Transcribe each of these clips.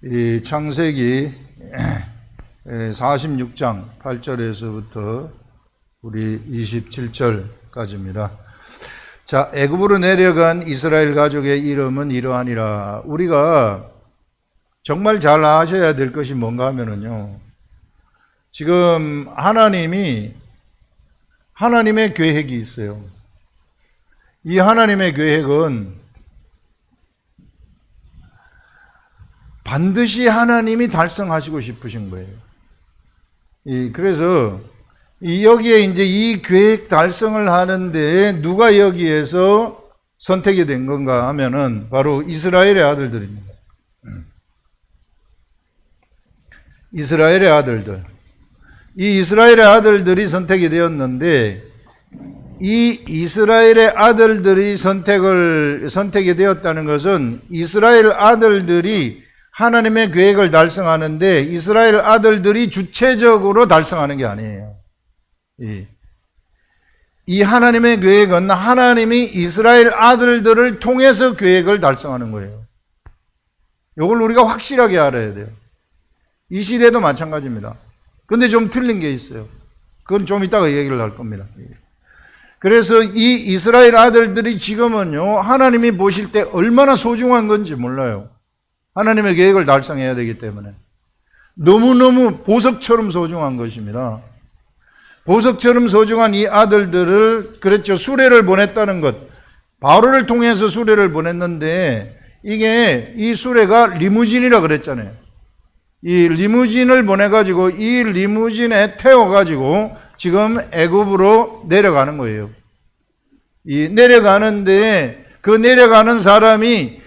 이 창세기 46장 8절에서부터 우리 27절까지입니다. 자, 애굽으로 내려간 이스라엘 가족의 이름은 이러하니라. 우리가 정말 잘 아셔야 될 것이 뭔가 하면은요, 지금 하나님의 계획이 있어요. 이 하나님의 계획은 반드시 하나님이 달성하시고 싶으신 거예요. 그래서 여기에 이제 이 계획 달성을 하는데 누가 여기에서 선택이 된 건가 하면은 바로 이스라엘의 아들들입니다. 이스라엘의 아들들. 이 이스라엘의 아들들이 선택이 되었는데, 이 이스라엘의 아들들이 선택이 되었다는 것은 이스라엘 아들들이 하나님의 계획을 달성하는데 이스라엘 아들들이 주체적으로 달성하는 게 아니에요. 이 하나님의 계획은 하나님이 이스라엘 아들들을 통해서 계획을 달성하는 거예요. 이걸 우리가 확실하게 알아야 돼요. 이 시대도 마찬가지입니다. 근데 좀 틀린 게 있어요. 그건 좀 이따가 얘기를 할 겁니다. 그래서 이 이스라엘 아들들이 지금은요, 하나님이 보실 때 얼마나 소중한 건지 몰라요. 하나님의 계획을 달성해야 되기 때문에 너무너무 보석처럼 소중한 것입니다. 보석처럼 소중한 이 아들들을, 그랬죠, 수레를 보냈다는 것, 바로를 통해서 수레를 보냈는데 이 수레가 리무진이라 그랬잖아요. 이 리무진을 보내가지고 이 리무진에 태워가지고 지금 애굽으로 내려가는 거예요. 내려가는데 그 내려가는 사람이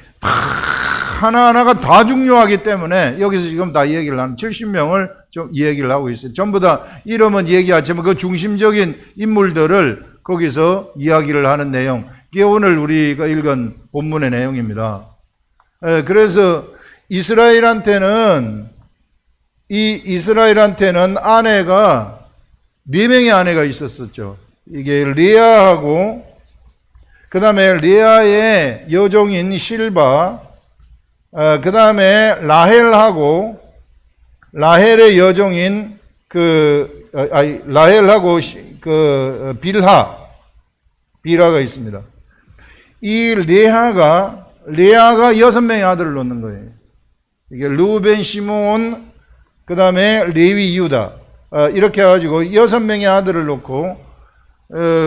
하나하나가 다 중요하기 때문에 여기서 지금 다 얘기를 하는 70명을 좀 얘기를 하고 있어요. 전부 다 이름은 얘기하지만 그 중심적인 인물들을 거기서 이야기를 하는 내용, 이게 오늘 우리가 읽은 본문의 내용입니다. 그래서 이스라엘한테는 아내가 4명의 아내가 있었었죠. 이게 레아하고, 그 다음에 레아의 여종인 실바, 그 다음에 라헬하고, 라헬의 여종인 라헬하고 빌하가 있습니다. 이 레아가 6명의 아들을 놓는 거예요. 이게 루벤, 시몬, 그 다음에 레위, 유다, 이렇게 해가지고 6명의 아들을 놓고,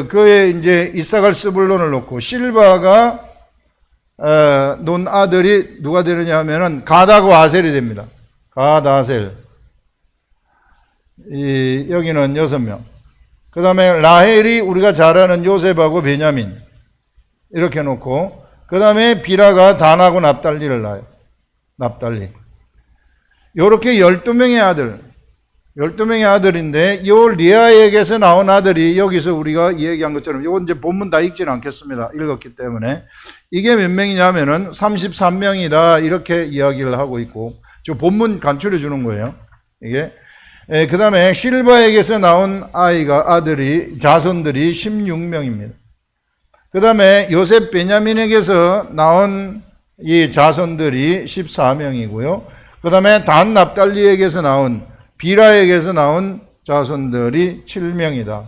그의 이제 이사갈 스불론을 놓고, 실바가 논 아들이 누가 되느냐 하면은 가다고 아셀이 됩니다. 갓, 아셀. 여기는 6명. 그 다음에 라헬이 우리가 잘 아는 요셉하고 베냐민. 이렇게 놓고, 그 다음에 비라가 단하고 납달리를 낳아요. 납달리. 요렇게 12명의 아들. 12명의 아들인데, 요 리아에게서 나온 아들이 여기서 우리가 얘기한 것처럼, 이건 이제 본문 다 읽지는 않겠습니다. 읽었기 때문에. 이게 몇 명이냐면은 33명이다. 이렇게 이야기를 하고 있고, 저 본문 간추려 주는 거예요. 이게. 그 다음에 실바에게서 나온 자손들이 16명입니다. 그 다음에 요셉 베냐민에게서 나온 이 자손들이 14명이고요. 그 다음에 단 납달리에게서 나온, 비라에게서 나온 자손들이 7명이다.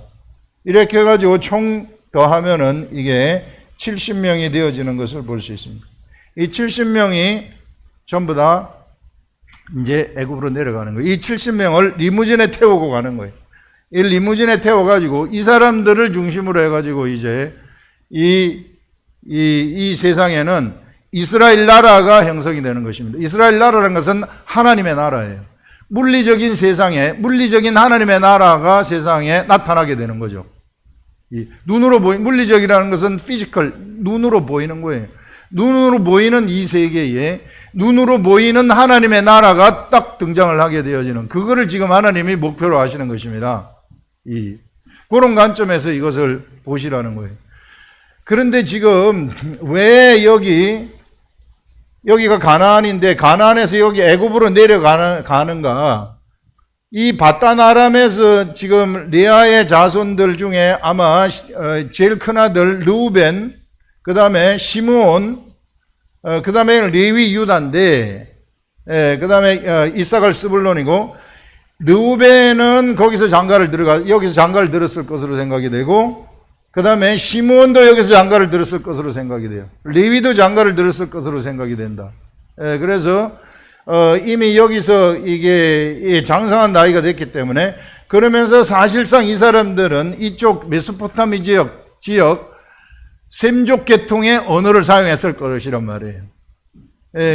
이렇게 해가지고 총 더하면은 이게 70명이 되어지는 것을 볼 수 있습니다. 이 70명이 전부 다 이제 애굽으로 내려가는 거예요. 이 70명을 리무진에 태우고 가는 거예요. 이 리무진에 태워가지고 이 사람들을 중심으로 해가지고 이제 이 세상에는 이스라엘 나라가 형성이 되는 것입니다. 이스라엘 나라라는 것은 하나님의 나라예요. 물리적인 세상에, 물리적인 하나님의 나라가 세상에 나타나게 되는 거죠. 눈으로 물리적이라는 것은 피지컬, 눈으로 보이는 거예요. 눈으로 보이는 이 세계에 눈으로 보이는 하나님의 나라가 딱 등장을 하게 되어지는, 그거를 지금 하나님이 목표로 하시는 것입니다. 그런 관점에서 이것을 보시라는 거예요. 그런데 지금 왜 여기가 가나안인데 가나안에서 여기 애굽으로 내려가는가? 이 바단 아람에서 지금 레아의 자손들 중에 아마 제일 큰 아들 르우벤, 그 다음에 시므온, 그 다음에 레위, 유다인데 그 다음에 이삭을 스불론이고, 르우벤은 거기서 여기서 장가를 들었을 것으로 생각이 되고, 그 다음에 시므온도 여기서 장가를 들었을 것으로 생각이 돼요. 레위도 장가를 들었을 것으로 생각이 된다. 그래서 이미 여기서 이게 장성한 나이가 됐기 때문에, 그러면서 사실상 이 사람들은 이쪽 메소포타미 지역 셈족 계통의 언어를 사용했을 것이란 말이에요.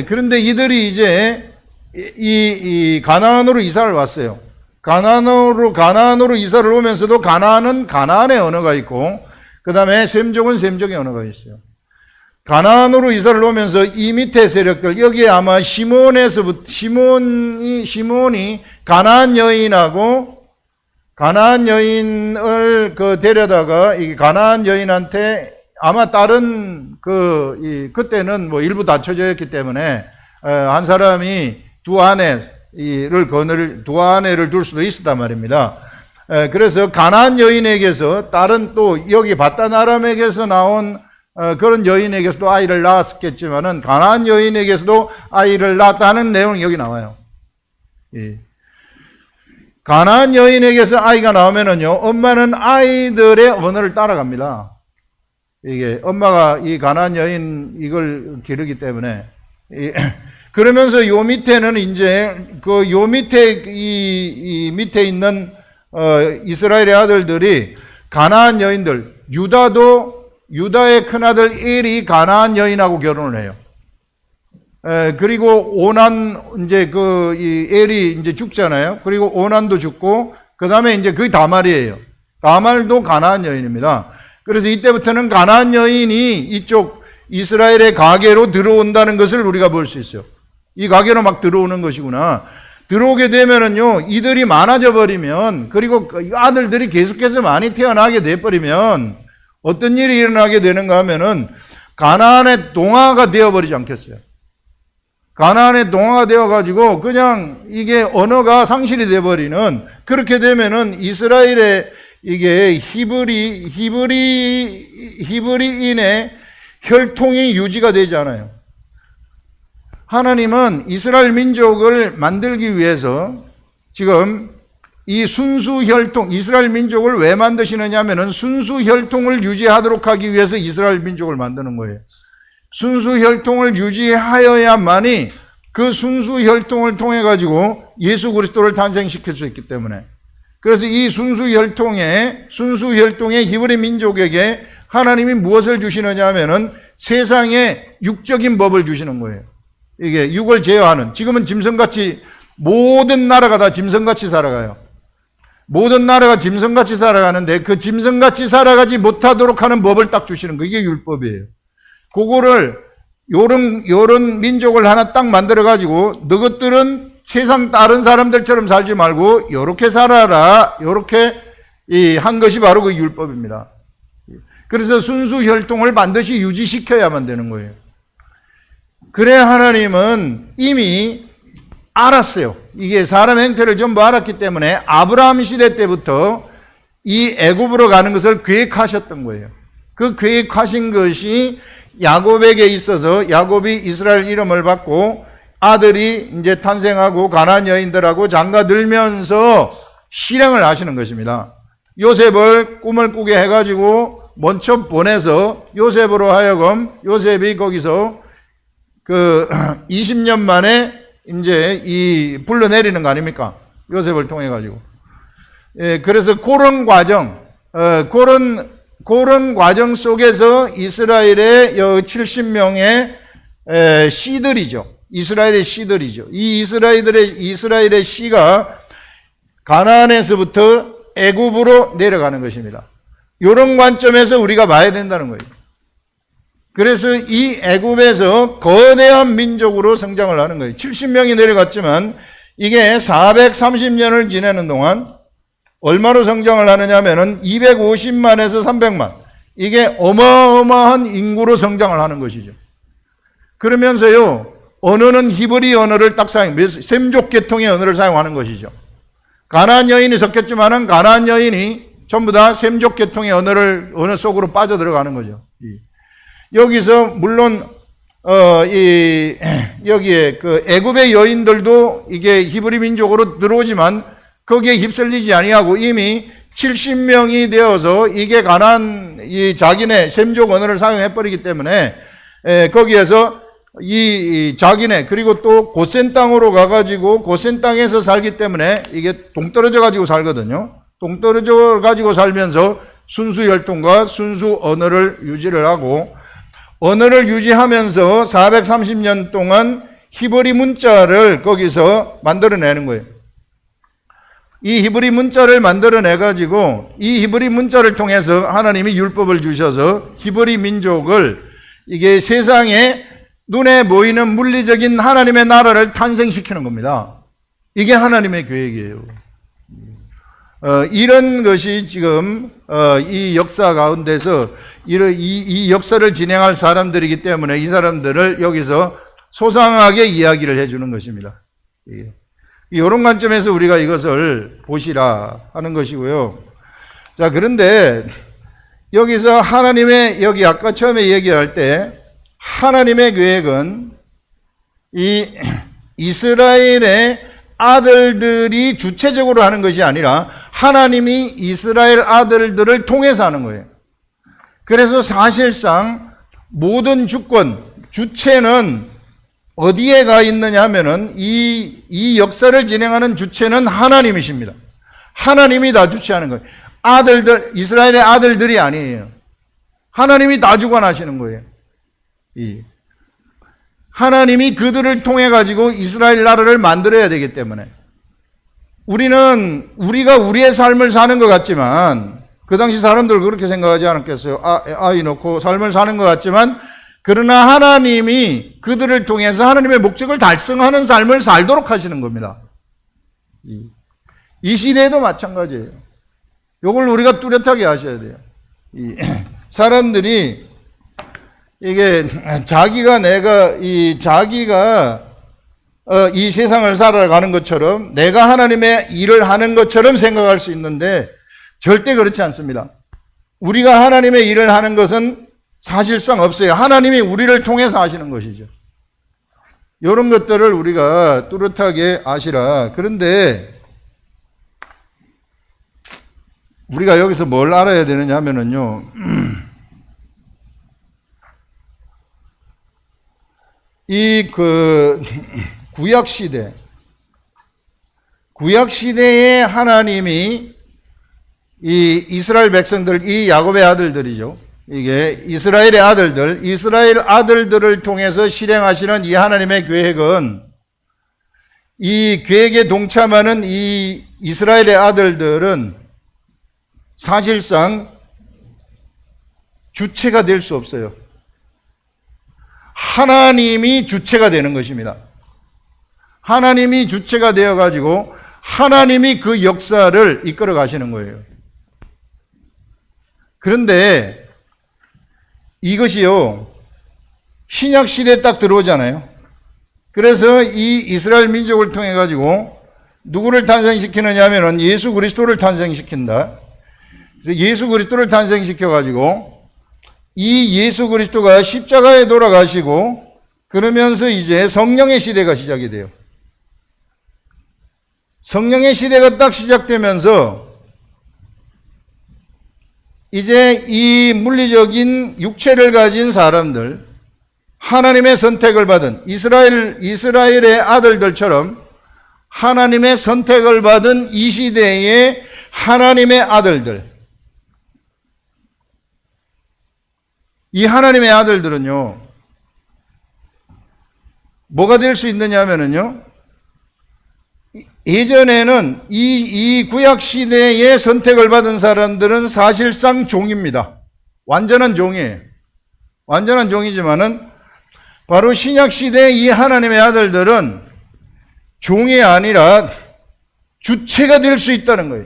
그런데 이들이 이제 이 가나안으로 이사를 왔어요. 가나안으로 이사를 오면서도 가나안은 가나안의 언어가 있고, 그 다음에 셈족은 셈족의 언어가 있어요. 가나안으로 이사를 오면서 이 밑에 세력들, 여기에 아마 시몬이 가나안 여인을 데려다가 이 가나안 여인한테 아마 다른 그때는 뭐 일부 낮춰져 있기 때문에 한 사람이 두 아내를 둘 수도 있었단 말입니다. 그래서 가나안 여인에게서 다른 또 여기 바다나람에게서 나온 그런 여인에게서도 아이를 낳았겠지만은 가나안 여인에게서도 아이를 낳았다는 내용이 여기 나와요. 가나안 여인에게서 아이가 나오면은요, 엄마는 아이들의 언어를 따라갑니다. 이게 엄마가 이 가나안 여인 이걸 기르기 때문에. 그러면서 요 밑에는 이제 요 밑에 이 밑에 있는 이스라엘의 아들들이 가나안 여인들, 유다의 큰아들 엘이 가나안 여인하고 결혼을 해요. 그리고 오난 이제 이 엘이 이제 죽잖아요. 그리고 오난도 죽고, 그 다음에 이제 그게 다말이에요. 다말도 가나안 여인입니다. 그래서 이때부터는 가나안 여인이 이쪽 이스라엘의 가계로 들어온다는 것을 우리가 볼 수 있어요. 이 가계로 막 들어오는 것이구나. 들어오게 되면은요, 이들이 많아져 버리면, 그리고 아들들이 계속해서 많이 태어나게 돼 버리면 어떤 일이 일어나게 되는가 하면은 가나안의 동화가 되어 버리지 않겠어요? 가나안의 동화가 되어 가지고 그냥 이게 언어가 상실이 돼 버리는, 그렇게 되면은 이스라엘의 이게 히브리인의 혈통이 유지가 되지 않아요. 하나님은 이스라엘 민족을 만들기 위해서 지금 이 순수 혈통, 이스라엘 민족을 왜 만드시느냐 하면은 순수 혈통을 유지하도록 하기 위해서 이스라엘 민족을 만드는 거예요. 순수 혈통을 유지하여야만이 그 순수 혈통을 통해 가지고 예수 그리스도를 탄생시킬 수 있기 때문에, 그래서 이 순수 혈통의 히브리 민족에게 하나님이 무엇을 주시느냐 하면은 세상에 육적인 법을 주시는 거예요. 이게 육을 제어하는, 지금은 짐승같이 모든 나라가 다 짐승같이 살아가요. 모든 나라가 짐승같이 살아가는데 그 짐승같이 살아가지 못하도록 하는 법을 딱 주시는 거, 이게 율법이에요. 그거를 요런 민족을 하나 딱 만들어 가지고 너것들은 세상 다른 사람들처럼 살지 말고 요렇게 살아라, 요렇게 한 것이 바로 그 율법입니다. 그래서 순수 혈통을 반드시 유지시켜야만 되는 거예요. 그래 하나님은 이미 알았어요. 이게 사람 행태를 전부 알았기 때문에 아브라함 시대 때부터 이 애굽으로 가는 것을 계획하셨던 거예요. 그 계획하신 것이 야곱에게 있어서 야곱이 이스라엘 이름을 받고 아들이 이제 탄생하고 가나안 여인들하고 장가들면서 실행을 하시는 것입니다. 요셉을 꿈을 꾸게 해가지고 먼저 보내서 요셉으로 하여금 요셉이 거기서 20년 만에 이제 불러내리는 거 아닙니까? 요셉을 통해 가지고. 그래서 그런 과정, 그런 과정 속에서 이스라엘의 70명의 씨들이죠. 이스라엘의 씨들이죠. 이 이스라엘의 씨가 가나안에서부터 애굽으로 내려가는 것입니다. 이런 관점에서 우리가 봐야 된다는 거예요. 그래서 이 애굽에서 거대한 민족으로 성장을 하는 거예요. 70명이 내려갔지만 이게 430년을 지내는 동안 얼마로 성장을 하느냐 하면은 250만에서 300만. 이게 어마어마한 인구로 성장을 하는 것이죠. 그러면서요, 언어는 히브리 언어를 딱 셈족 계통의 언어를 사용하는 것이죠. 가나안 여인이 섞였지만은 가나안 여인이 전부 다 셈족 계통의 언어 속으로 빠져들어가는 거죠. 여기서 물론 여기에 그 애굽의 여인들도 이게 히브리 민족으로 들어오지만 거기에 휩쓸리지 아니하고 이미 70명이 되어서 이게 가나안 이 자기네 셈족 언어를 사용해 버리기 때문에 거기에서 이 자기네 그리고 또 고센 땅으로 가가지고 고센 땅에서 살기 때문에 이게 동떨어져 가지고 살거든요. 동떨어져 가지고 살면서 순수 혈통과 순수 언어를 유지를 하고 언어를 유지하면서 430년 동안 히브리 문자를 거기서 만들어내는 거예요. 이 히브리 문자를 만들어내가지고 이 히브리 문자를 통해서 하나님이 율법을 주셔서 히브리 민족을 이게 세상에 눈에 보이는 물리적인 하나님의 나라를 탄생시키는 겁니다. 이게 하나님의 계획이에요. 이런 것이 지금 이 역사 가운데서 이 역사를 진행할 사람들이기 때문에 이 사람들을 여기서 소상하게 이야기를 해주는 것입니다. 이런 관점에서 우리가 이것을 보시라 하는 것이고요. 자, 그런데 여기서 하나님의 여기 아까 처음에 얘기할 때 하나님의 계획은 이 이스라엘의 아들들이 주체적으로 하는 것이 아니라 하나님이 이스라엘 아들들을 통해서 하는 거예요. 그래서 사실상 모든 주권, 주체는 어디에 가 있느냐 하면은 이 역사를 진행하는 주체는 하나님이십니다. 하나님이 다 주체하는 거예요. 아들들, 이스라엘의 아들들이 아니에요. 하나님이 다 주관하시는 거예요. 하나님이 그들을 통해 가지고 이스라엘 나라를 만들어야 되기 때문에 우리가 우리의 삶을 사는 것 같지만 그 당시 사람들 그렇게 생각하지 않았겠어요? 아이 놓고 삶을 사는 것 같지만 그러나 하나님이 그들을 통해서 하나님의 목적을 달성하는 삶을 살도록 하시는 겁니다. 이 시대에도 마찬가지예요. 이걸 우리가 뚜렷하게 아셔야 돼요. 사람들이 이게 자기가 이 세상을 살아가는 것처럼 내가 하나님의 일을 하는 것처럼 생각할 수 있는데 절대 그렇지 않습니다. 우리가 하나님의 일을 하는 것은 사실상 없어요. 하나님이 우리를 통해서 하시는 것이죠. 이런 것들을 우리가 뚜렷하게 아시라. 그런데 우리가 여기서 뭘 알아야 되느냐 하면은요. 구약 시대에 하나님이 이 이스라엘 백성들, 이 야곱의 아들들이죠. 이게 이스라엘 아들들을 통해서 실행하시는 이 하나님의 계획은 이 계획에 동참하는 이 이스라엘의 아들들은 사실상 주체가 될 수 없어요. 하나님이 주체가 되는 것입니다. 하나님이 주체가 되어가지고 하나님이 그 역사를 이끌어 가시는 거예요. 그런데 이것이요, 신약 시대에 딱 들어오잖아요. 그래서 이 이스라엘 민족을 통해 가지고 누구를 탄생시키느냐 하면은 예수 그리스도를 탄생시킨다. 그래서 예수 그리스도를 탄생시켜 가지고 이 예수 그리스도가 십자가에 돌아가시고 그러면서 이제 성령의 시대가 시작이 돼요. 성령의 시대가 딱 시작되면서 이제 이 물리적인 육체를 가진 사람들, 하나님의 선택을 받은 이스라엘의 아들들처럼 하나님의 선택을 받은 이 시대의 하나님의 아들들, 이 하나님의 아들들은요, 뭐가 될 수 있느냐 하면은요, 예전에는 이 구약 시대에 선택을 받은 사람들은 사실상 종입니다. 완전한 종이에요. 완전한 종이지만은 바로 신약 시대의 이 하나님의 아들들은 종이 아니라 주체가 될 수 있다는 거예요.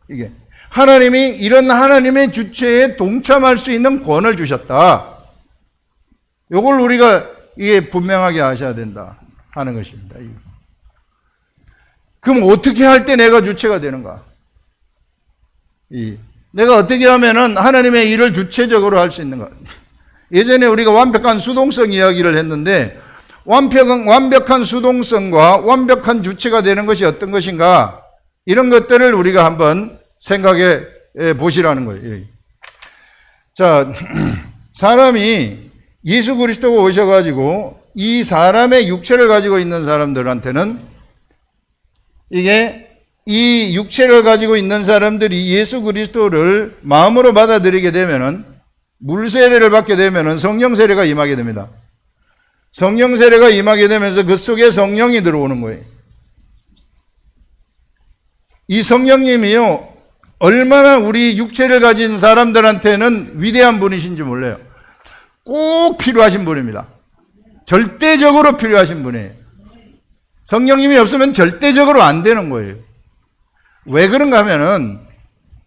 이게 하나님이 이런 하나님의 주체에 동참할 수 있는 권을 주셨다. 이걸 우리가 이게 분명하게 아셔야 된다 하는 것입니다. 그럼 어떻게 할 때 내가 주체가 되는가? 내가 어떻게 하면은 하나님의 일을 주체적으로 할 수 있는가? 예전에 우리가 완벽한 수동성 이야기를 했는데 완벽한 수동성과 완벽한 주체가 되는 것이 어떤 것인가, 이런 것들을 우리가 한번 생각해 보시라는 거예요. 자, 사람이 예수 그리스도가 오셔가지고 이 사람의 육체를 가지고 있는 사람들한테는, 이게 이 육체를 가지고 있는 사람들이 예수 그리스도를 마음으로 받아들이게 되면은, 물 세례를 받게 되면은 성령 세례가 임하게 됩니다. 성령 세례가 임하게 되면서 그 속에 성령이 들어오는 거예요. 이 성령님이요, 얼마나 우리 육체를 가진 사람들한테는 위대한 분이신지 몰라요. 꼭 필요하신 분입니다. 절대적으로 필요하신 분이에요. 성령님이 없으면 절대적으로 안 되는 거예요. 왜 그런가 하면은,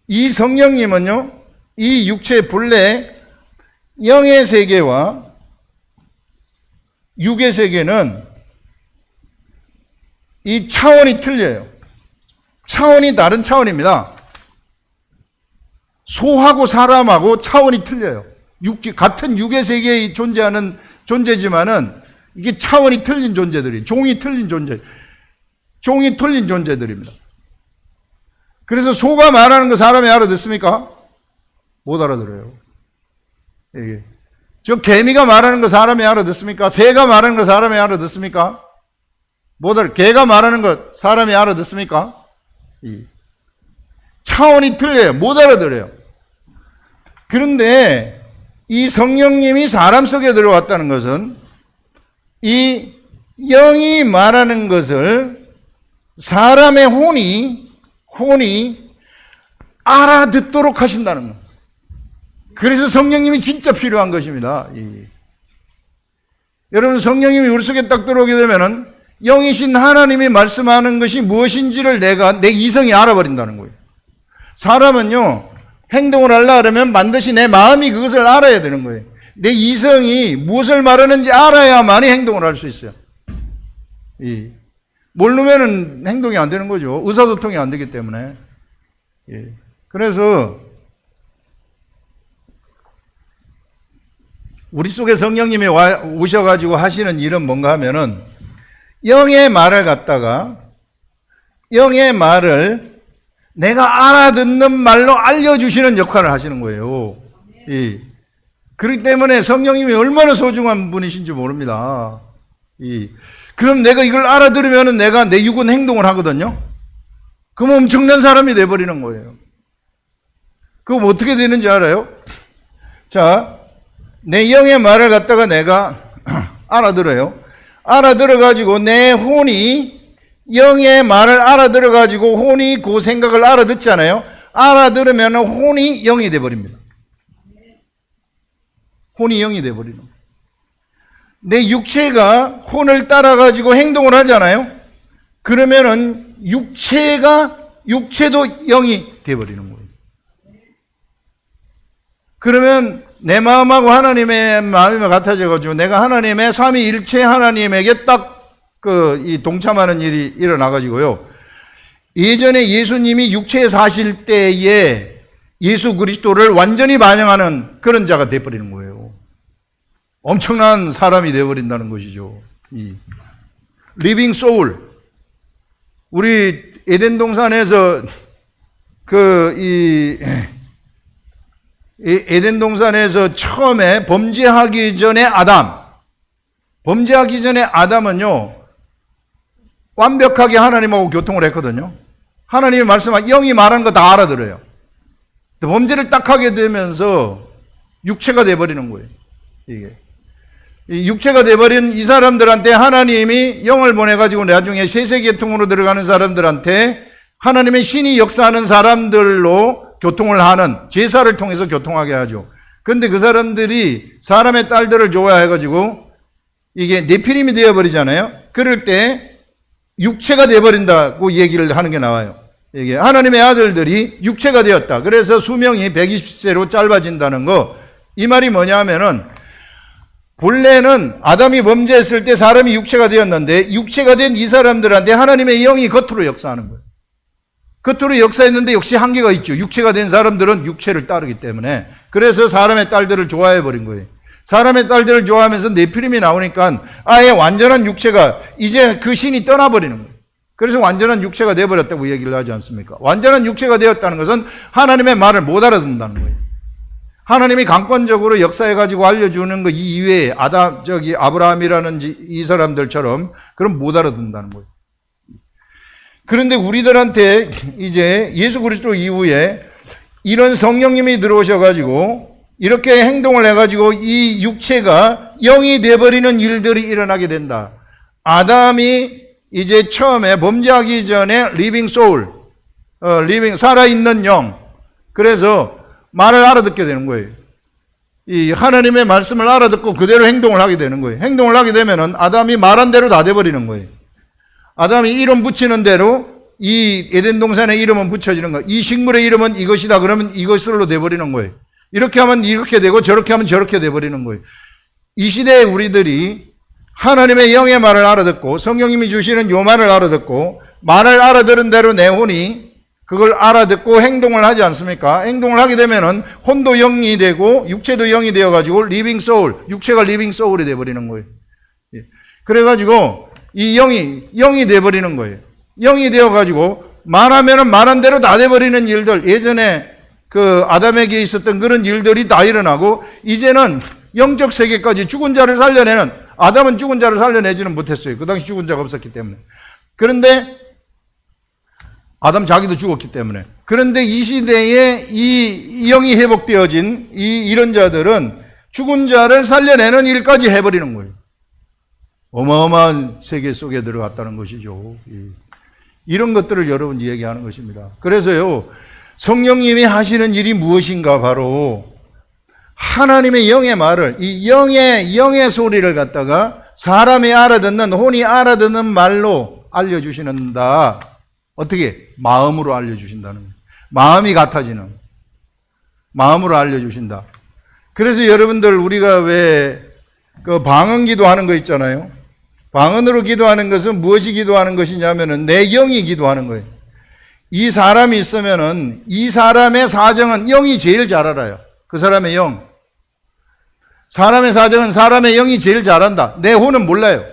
이 성령님은요, 이 육체 본래 영의 세계와 육의 세계는 이 차원이 틀려요. 차원이 다른 차원입니다. 소하고 사람하고 차원이 틀려요. 같은 육의 세계에 존재하는 존재지만은 이게 차원이 틀린 존재들이, 종이 틀린 존재들입니다. 그래서 소가 말하는 거 사람이 알아듣습니까? 못 알아들어요. 저 개미가 말하는 거 사람이 알아듣습니까? 새가 말하는 거 사람이 알아듣습니까? 개가 말하는 거 사람이 알아듣습니까? 차원이 틀려요. 못 알아들어요. 그런데 이 성령님이 사람 속에 들어왔다는 것은, 이 영이 말하는 것을 사람의 혼이 알아듣도록 하신다는 거예요. 그래서 성령님이 진짜 필요한 것입니다. 여러분, 성령님이 우리 속에 딱 들어오게 되면은 영이신 하나님이 말씀하는 것이 무엇인지를 내 이성이 알아버린다는 거예요. 사람은요, 행동을 하려고 하면 반드시 내 마음이 그것을 알아야 되는 거예요. 내 이성이 무엇을 말하는지 알아야만이 행동을 할 수 있어요. 모르면은 행동이 안 되는 거죠. 의사소통이 안 되기 때문에. 그래서 우리 속에 성령님이 오셔가지고 하시는 일은 뭔가 하면은, 영의 말을 갖다가, 영의 말을 내가 알아듣는 말로 알려주시는 역할을 하시는 거예요. 그렇기 때문에 성령님이 얼마나 소중한 분이신지 모릅니다. 그럼 내가 이걸 알아들으면 내가 내 육은 행동을 하거든요. 그럼 엄청난 사람이 돼버리는 거예요. 그럼 어떻게 되는지 알아요? 자, 내 영의 말을 갖다가 내가 알아들어요. 알아들어가지고 내 혼이 영의 말을 알아들어가지고 혼이 그 생각을 알아듣잖아요. 알아들으면 혼이 영이 돼버립니다. 혼이 영이 돼버리는 거예요. 내 육체가 혼을 따라가지고 행동을 하잖아요. 그러면은 육체도 영이 돼버리는 거예요. 그러면 내 마음하고 하나님의 마음이 같아져가지고 내가 하나님의 삼위일체 하나님에게 딱 이 동참하는 일이 일어나가지고요. 예전에 예수님이 육체에 사실 때에 예수 그리스도를 완전히 반영하는 그런 자가 돼버리는 거예요. 엄청난 사람이 되어버린다는 것이죠. 리빙 소울. 우리 에덴 동산에서 에덴 동산에서 처음에 범죄하기 전에 아담은요, 완벽하게 하나님하고 교통을 했거든요. 하나님이 말씀한 영이 말하는 거 다 알아들어요. 범죄를 딱 하게 되면서 육체가 돼버리는 거예요. 이게. 이 육체가 돼버린 이 사람들한테 하나님이 영을 보내가지고 나중에 세세계통으로 들어가는 사람들한테 하나님의 신이 역사하는 사람들로 교통을 하는, 제사를 통해서 교통하게 하죠. 그런데 그 사람들이 사람의 딸들을 좋아해가지고 이게 네피림이 되어버리잖아요. 그럴 때 육체가 되어버린다고 얘기를 하는 게 나와요. 이게 하나님의 아들들이 육체가 되었다. 그래서 수명이 120세로 짧아진다는 거. 이 말이 뭐냐 하면은, 본래는 아담이 범죄했을 때 사람이 육체가 되었는데, 육체가 된 이 사람들한테 하나님의 영이 겉으로 역사하는 거예요. 겉으로 역사했는데 역시 한계가 있죠. 육체가 된 사람들은 육체를 따르기 때문에. 그래서 사람의 딸들을 좋아해 버린 거예요. 사람의 딸들을 좋아하면서 네피림이 나오니까 아예 완전한 육체가 이제 그 신이 떠나버리는 거예요. 그래서 완전한 육체가 되어버렸다고 얘기를 하지 않습니까? 완전한 육체가 되었다는 것은 하나님의 말을 못 알아듣는다는 거예요. 하나님이 강권적으로 역사해가지고 알려주는 거 이외에 아브라함이라는 이 사람들처럼 그럼 못 알아듣는다는 거예요. 그런데 우리들한테 이제 예수 그리스도 이후에 이런 성령님이 들어오셔가지고 이렇게 행동을 해가지고 이 육체가 영이 되어버리는 일들이 일어나게 된다. 아담이 이제 처음에 범죄하기 전에 리빙 소울, 살아있는 영. 그래서 말을 알아듣게 되는 거예요. 이 하나님의 말씀을 알아듣고 그대로 행동을 하게 되는 거예요. 행동을 하게 되면은 아담이 말한 대로 다 돼버리는 거예요. 아담이 이름 붙이는 대로 이 에덴 동산의 이름은 붙여지는 거예요. 이 식물의 이름은 이것이다 그러면 이것으로 돼버리는 거예요. 이렇게 하면 이렇게 되고 저렇게 하면 저렇게 돼버리는 거예요. 이 시대에 우리들이 하나님의 영의 말을 알아듣고 성령님이 주시는 요 말을 알아듣고 말을 알아들은 대로 내 혼이 그걸 알아듣고 행동을 하지 않습니까? 행동을 하게 되면은 혼도 영이 되고 육체도 영이 되어가지고 리빙 소울, 육체가 리빙 소울이 돼버리는 거예요. 그래가지고 이 영이 돼버리는 거예요. 영이 되어가지고 말하면은 말한 대로 다 돼버리는 일들, 예전에 그 아담에게 있었던 그런 일들이 다 일어나고 이제는 영적 세계까지 죽은 자를 살려내는, 아담은 죽은 자를 살려내지는 못했어요. 그 당시 죽은 자가 없었기 때문에. 그런데 아담 자기도 죽었기 때문에. 그런데 이 시대에 이 영이 회복되어진 이런 자들은 죽은 자를 살려내는 일까지 해버리는 거예요. 어마어마한 세계 속에 들어갔다는 것이죠. 이런 것들을 여러분 얘기하는 것입니다. 그래서요, 성령님이 하시는 일이 무엇인가? 바로 하나님의 영의 말을, 이 영의 소리를 갖다가 사람이 알아듣는, 혼이 알아듣는 말로 알려주시는다. 어떻게? 마음으로 알려주신다는 거예요. 마음이 같아지는, 마음으로 알려주신다. 그래서 여러분들 우리가 왜 그 방언 기도하는 거 있잖아요. 방언으로 기도하는 것은 무엇이 기도하는 것이냐면은 내 영이 기도하는 거예요. 이 사람이 있으면은 이 사람의 사정은 영이 제일 잘 알아요. 그 사람의 영. 사람의 사정은 사람의 영이 제일 잘 안다. 내 혼은 몰라요.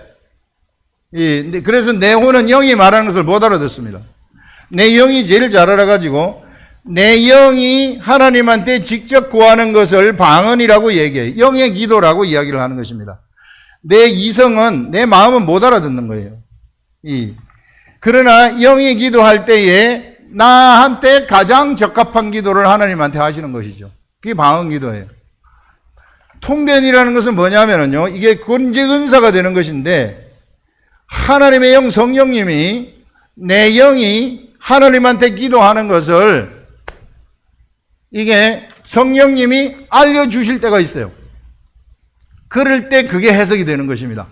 그래서 내 혼은 영이 말하는 것을 못 알아듣습니다. 내 영이 제일 잘 알아가지고 내 영이 하나님한테 직접 구하는 것을 방언이라고 얘기해요. 영의 기도라고 이야기를 하는 것입니다. 내 이성은, 내 마음은 못 알아듣는 거예요. 그러나 영이 기도할 때에 나한테 가장 적합한 기도를 하나님한테 하시는 것이죠. 그게 방언 기도예요. 통변이라는 것은 뭐냐면요, 이게 권직 은사가 되는 것인데 하나님의 영 성령님이 내 영이 하나님한테 기도하는 것을 이게 성령님이 알려주실 때가 있어요. 그럴 때 그게 해석이 되는 것입니다.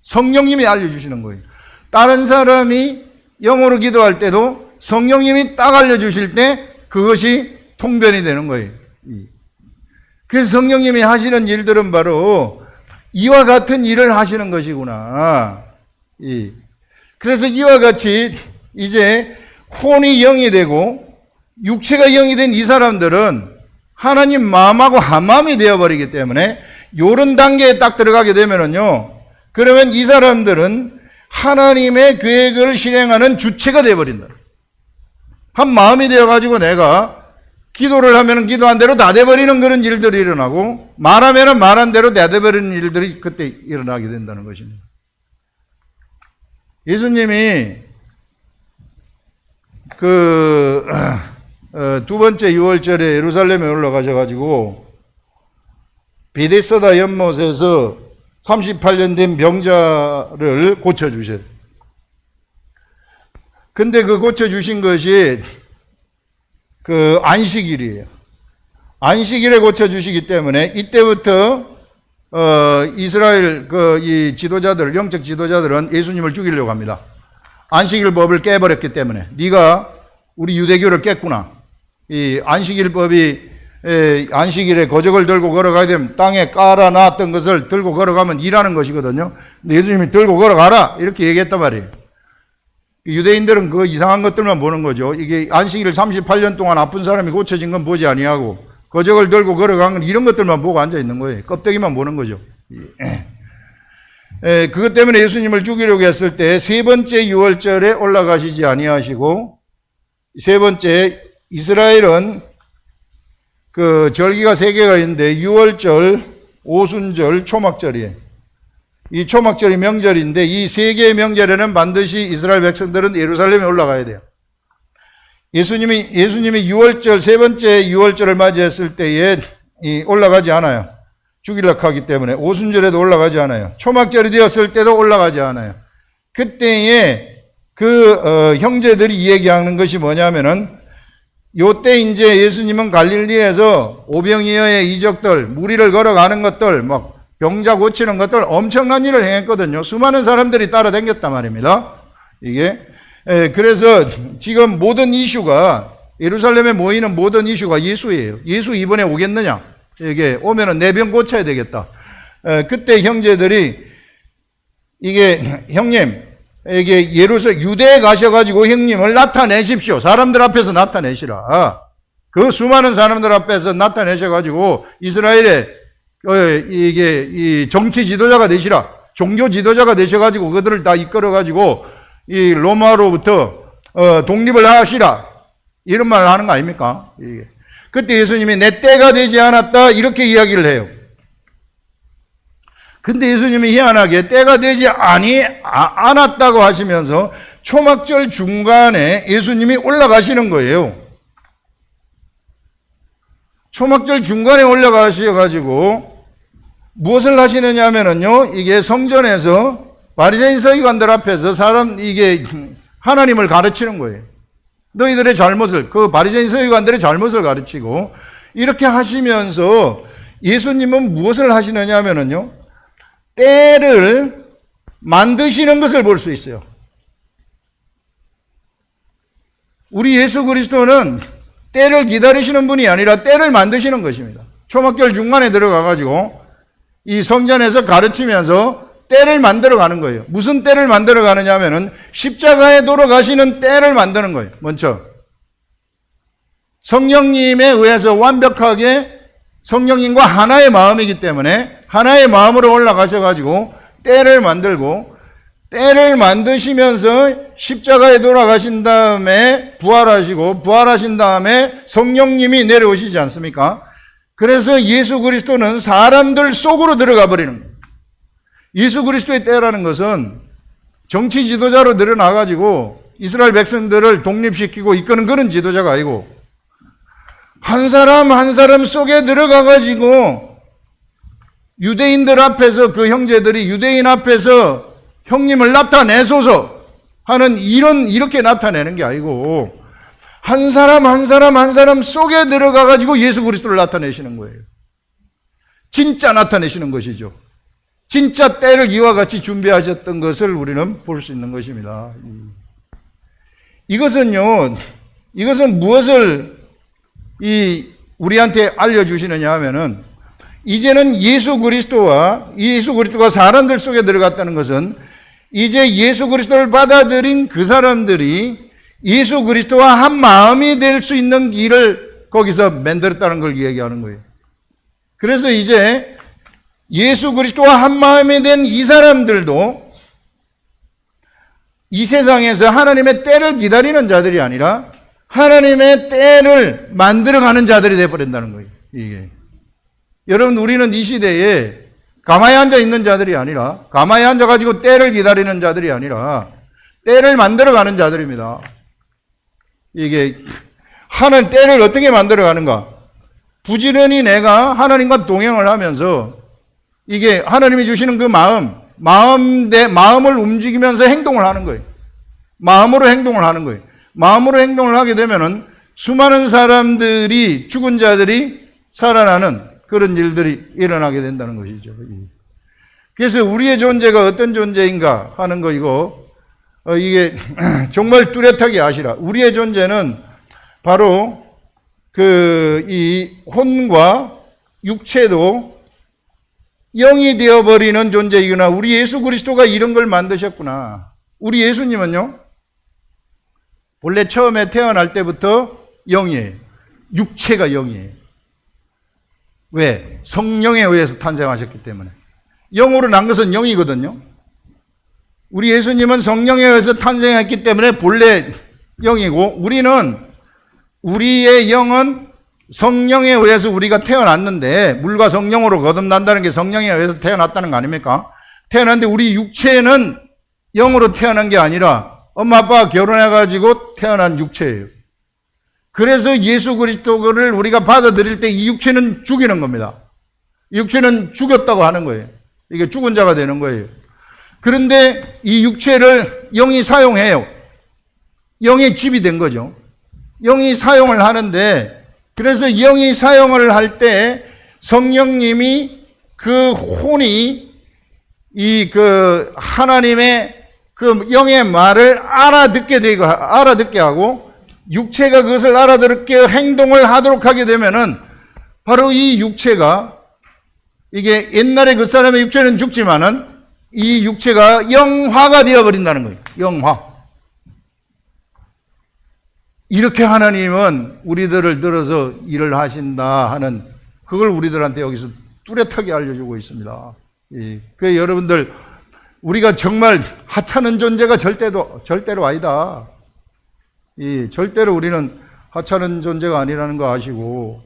성령님이 알려주시는 거예요. 다른 사람이 영어로 기도할 때도 성령님이 딱 알려주실 때 그것이 통변이 되는 거예요. 그래서 성령님이 하시는 일들은 바로 이와 같은 일을 하시는 것이구나. 그래서 이와 같이 이제 혼이 영이 되고 육체가 영이 된 이 사람들은 하나님 마음하고 한 마음이 되어버리기 때문에 요런 단계에 딱 들어가게 되면은요, 그러면 이 사람들은 하나님의 계획을 실행하는 주체가 되어버린다. 한 마음이 되어가지고 내가 기도를 하면은 기도한 대로 다 돼버리는 그런 일들이 일어나고, 말하면은 말한 대로 다 돼버리는 일들이 그때 일어나게 된다는 것입니다. 예수님이 두 번째 유월절에 예루살렘에 올라가셔가지고 베데스다 연못에서 38년 된 병자를 고쳐주셔요. 근데 그 고쳐주신 것이 그 안식일이에요. 안식일에 고쳐주시기 때문에 이때부터 이스라엘 이 지도자들, 영적 지도자들은 예수님을 죽이려고 합니다. 안식일 법을 깨버렸기 때문에 네가 우리 유대교를 깼구나. 이 안식일법이 안식일에 거적을 들고 걸어가야 되면 땅에 깔아놨던 것을 들고 걸어가면 일하는 것이거든요. 근데 예수님이 들고 걸어가라 이렇게 얘기했단 말이에요. 유대인들은 그 이상한 것들만 보는 거죠. 이게 안식일을 38년 동안 아픈 사람이 고쳐진 건 보지 아니하고 거적을 들고 걸어간 건 이런 것들만 보고 앉아 있는 거예요. 껍데기만 보는 거죠. 그것 때문에 예수님을 죽이려고 했을 때 세 번째 유월절에 올라가시지 아니하시고, 세 번째, 이스라엘은 그 절기가 세 개가 있는데 유월절, 오순절, 초막절이에요. 이 초막절이 명절인데 이 세 개의 명절에는 반드시 이스라엘 백성들은 예루살렘에 올라가야 돼요. 예수님이 유월절, 세 번째 유월절을 맞이했을 때에 올라가지 않아요. 죽이려고 하기 때문에. 오순절에도 올라가지 않아요. 초막절이 되었을 때도 올라가지 않아요. 그때에 형제들이 이야기하는 것이 뭐냐면은, 요때 이제 예수님은 갈릴리에서 오병이어의 이적들, 무리를 걸어가는 것들, 막 병자 고치는 것들 엄청난 일을 행했거든요. 수많은 사람들이 따라다녔단 말입니다. 그래서 지금 모든 이슈가, 예루살렘에 모이는 모든 이슈가 예수예요. 예수 이번에 오겠느냐? 오면은 내 병 고쳐야 되겠다. 그때 형제들이 형님, 유대에 가셔가지고 형님을 나타내십시오. 사람들 앞에서 나타내시라. 그 수많은 사람들 앞에서 나타내셔가지고 이스라엘의 이 정치 지도자가 되시라. 종교 지도자가 되셔가지고 그들을 다 이끌어가지고 이 로마로부터 독립을 하시라. 이런 말을 하는 거 아닙니까? 그때 예수님이 내 때가 되지 않았다 이렇게 이야기를 해요. 근데 예수님이 희한하게 때가 되지 않았다고 하시면서 초막절 중간에 예수님이 올라가시는 거예요. 초막절 중간에 올라가셔가지고 무엇을 하시느냐 하면은요, 이게 성전에서 바리새인 서기관들 앞에서 하나님을 가르치는 거예요. 너희들의 잘못을, 그 바리새인 서기관들의 잘못을 가르치고, 이렇게 하시면서 예수님은 무엇을 하시느냐 하면은요, 때를 만드시는 것을 볼 수 있어요. 우리 예수 그리스도는 때를 기다리시는 분이 아니라 때를 만드시는 것입니다. 초막절 중간에 들어가가지고 이 성전에서 가르치면서 때를 만들어 가는 거예요. 무슨 때를 만들어 가느냐 하면은 십자가에 돌아가시는 때를 만드는 거예요. 먼저 성령님에 의해서 완벽하게 성령님과 하나의 마음이기 때문에 하나의 마음으로 올라가셔가지고 때를 만들고, 때를 만드시면서 십자가에 돌아가신 다음에 부활하시고, 부활하신 다음에 성령님이 내려오시지 않습니까? 그래서 예수 그리스도는 사람들 속으로 들어가 버리는 거예요. 예수 그리스도의 때라는 것은 정치 지도자로 늘어나가지고 이스라엘 백성들을 독립시키고 이끄는 그런 지도자가 아니고, 한 사람 한 사람 속에 들어가가지고 유대인들 앞에서, 그 형제들이 유대인 앞에서 형님을 나타내소서 하는 이렇게 나타내는 게 아니고, 한 사람 한 사람 한 사람 속에 들어가가지고 예수 그리스도를 나타내시는 거예요. 진짜 나타내시는 것이죠. 진짜 때를 이와 같이 준비하셨던 것을 우리는 볼 수 있는 것입니다. 이것은 무엇을 우리한테 알려주시느냐 하면은, 이제는 예수 그리스도가 사람들 속에 들어갔다는 것은, 이제 예수 그리스도를 받아들인 그 사람들이 예수 그리스도와 한 마음이 될 수 있는 길을 거기서 만들었다는 걸 얘기하는 거예요. 그래서 이제 예수 그리스도와 한 마음이 된 이 사람들도 이 세상에서 하나님의 때를 기다리는 자들이 아니라 하나님의 때를 만들어가는 자들이 되어버린다는 거예요. 이게. 여러분, 우리는 이 시대에 가만히 앉아 있는 자들이 아니라, 가만히 앉아가지고 때를 기다리는 자들이 아니라 때를 만들어가는 자들입니다. 이게 하나님 때를 어떻게 만들어가는가? 부지런히 내가 하나님과 동행을 하면서 이게 하나님이 주시는 그 마음을 움직이면서 행동을 하는 거예요. 마음으로 행동을 하는 거예요. 마음으로 행동을 하게 되면은 수많은 사람들이, 죽은 자들이 살아나는 그런 일들이 일어나게 된다는 것이죠. 그래서 우리의 존재가 어떤 존재인가 하는 거, 이게 정말 뚜렷하게 아시라. 우리의 존재는 바로 이 혼과 육체도 영이 되어버리는 존재이구나. 우리 예수 그리스도가 이런 걸 만드셨구나. 우리 예수님은요, 원래 처음에 태어날 때부터 영이에요. 육체가 영이에요. 왜? 성령에 의해서 탄생하셨기 때문에. 영으로 난 것은 영이거든요. 우리 예수님은 성령에 의해서 탄생했기 때문에 본래 영이고, 우리의 영은 성령에 의해서 우리가 태어났는데, 물과 성령으로 거듭난다는 게 성령에 의해서 태어났다는 거 아닙니까? 태어났는데 우리 육체는 영으로 태어난 게 아니라 엄마 아빠가 결혼해가지고 태어난 육체예요. 그래서 예수 그리스도를 우리가 받아들일 때 이 육체는 죽이는 겁니다. 이 육체는 죽였다고 하는 거예요. 이게 죽은 자가 되는 거예요. 그런데 이 육체를 영이 사용해요. 영의 집이 된 거죠. 영이 사용을 하는데, 그래서 영이 사용을 할 때 성령님이 그 혼이 그 하나님의 그 영의 말을 알아듣게 하고, 육체가 그것을 알아듣게 행동을 하도록 하게 되면은 바로 이 육체가, 이게 옛날에 그 사람의 육체는 죽지만은 이 육체가 영화가 되어버린다는 거예요. 영화. 이렇게 하나님은 우리들을 들어서 일을 하신다 하는, 그걸 우리들한테 여기서 뚜렷하게 알려주고 있습니다. 그래서 여러분들, 우리가 정말 하찮은 존재가 절대로 아니다. 절대로 우리는 하찮은 존재가 아니라는 거 아시고,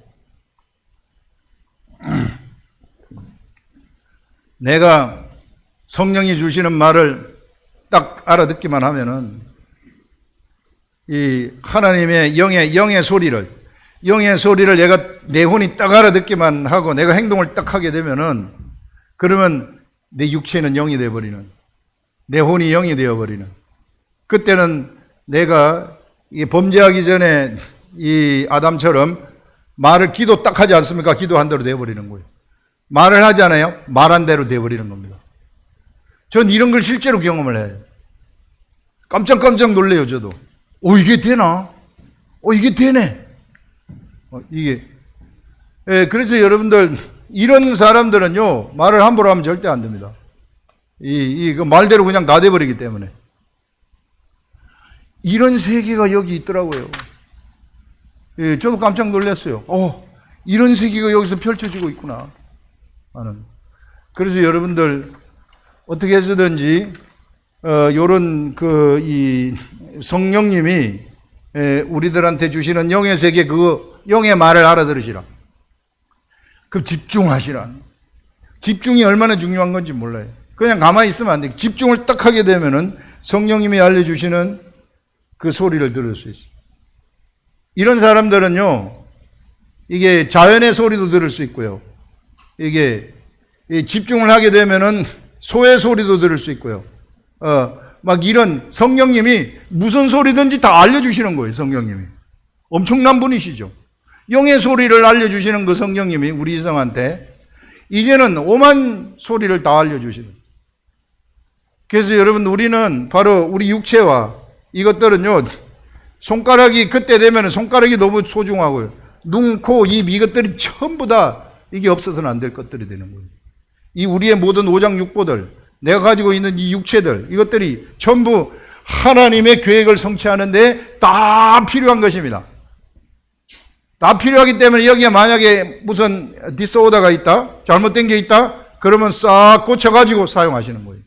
내가 성령이 주시는 말을 딱 알아듣기만 하면은 이 하나님의 영의 소리를 내가 내 혼이 딱 알아듣기만 하고 내가 행동을 딱 하게 되면은, 그러면 내 육체는 영이 되어버리는, 내 혼이 영이 되어버리는, 그때는 내가 범죄하기 전에 이 아담처럼 말을 기도 딱 하지 않습니까? 기도한 대로 되어버리는 거예요. 말을 하잖아요. 말한 대로 되어버리는 겁니다. 전 이런 걸 실제로 경험을 해요. 깜짝 놀래요, 저도. 이게 되나? 이게 되네. 그래서 여러분들, 이런 사람들은요, 말을 함부로 하면 절대 안 됩니다. 그 말대로 그냥 나대버리기 때문에. 이런 세계가 여기 있더라고요. 저도 깜짝 놀랐어요. 이런 세계가 여기서 펼쳐지고 있구나. 그래서 여러분들, 어떻게 해서든지, 요런 이 성령님이 우리들한테 주시는 영의 세계, 그 영의 말을 알아들으시라. 그럼 집중하시라. 집중이 얼마나 중요한 건지 몰라요. 그냥 가만히 있으면 안 돼. 집중을 딱 하게 되면은 성령님이 알려주시는 그 소리를 들을 수 있어요. 이런 사람들은요, 이게 자연의 소리도 들을 수 있고요. 이게 집중을 하게 되면은 소의 소리도 들을 수 있고요. 막 이런, 성령님이 무슨 소리든지 다 알려주시는 거예요, 성령님이. 엄청난 분이시죠. 영의 소리를 알려주시는 그 성령님이 우리 이성한테 이제는 오만 소리를 다 알려주시는. 그래서 여러분, 우리는 바로 우리 육체와 이것들은요, 손가락이 그때 되면 손가락이 너무 소중하고요. 눈, 코, 입, 이것들이 전부 다 이게 없어서는 안 될 것들이 되는 거예요. 이 우리의 모든 오장육부들, 내가 가지고 있는 이 육체들, 이것들이 전부 하나님의 계획을 성취하는데 다 필요한 것입니다. 다 필요하기 때문에 여기에 만약에 무슨 디스오더가 있다, 잘못된 게 있다, 그러면 싹 고쳐가지고 사용하시는 거예요.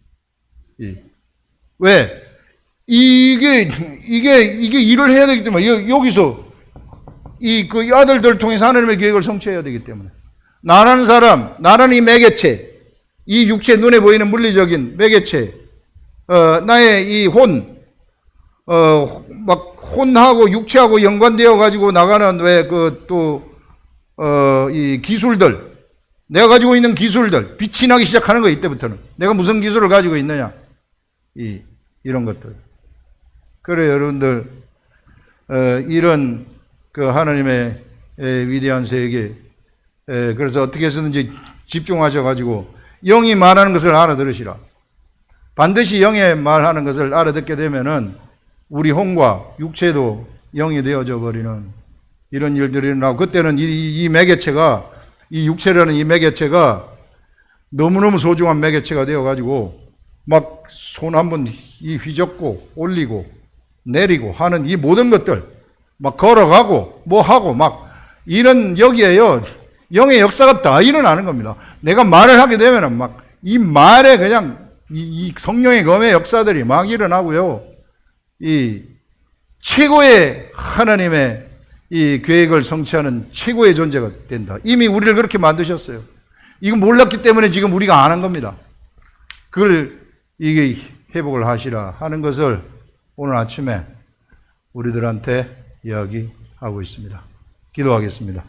왜? 이게 일을 해야 되기 때문에, 여기서 이 아들들을 통해서 하나님의 계획을 성취해야 되기 때문에. 나라는 사람, 나라는 이 매개체, 이 육체, 눈에 보이는 물리적인 매개체, 나의 이 혼하고 육체하고 연관되어 가지고 나가는 이 기술들, 내가 가지고 있는 기술들, 빛이 나기 시작하는 거예요, 이때부터는. 내가 무슨 기술을 가지고 있느냐. 이런 것들. 그래, 여러분들, 이런 그 하나님의 위대한 세계, 그래서 어떻게 해서든지 집중하셔가지고 영이 말하는 것을 알아들으시라. 반드시 영의 말하는 것을 알아듣게 되면은 우리 혼과 육체도 영이 되어져 버리는 이런 일들이 일어나고, 그때는 이 매개체가, 이 육체라는 이 매개체가 너무너무 소중한 매개체가 되어가지고 막 손 한번 휘젓고 올리고 내리고 하는 이 모든 것들, 막 걸어가고 뭐 하고 막 이런, 여기에요, 영의 역사가 다 일어나는 겁니다. 내가 말을 하게 되면은 막 이 말에 그냥 이 성령의 검의 역사들이 막 일어나고요. 이 최고의 하나님의 이 계획을 성취하는 최고의 존재가 된다. 이미 우리를 그렇게 만드셨어요. 이거 몰랐기 때문에 지금 우리가 안 한 겁니다. 그걸 이게 회복을 하시라 하는 것을 오늘 아침에 우리들한테 이야기하고 있습니다. 기도하겠습니다.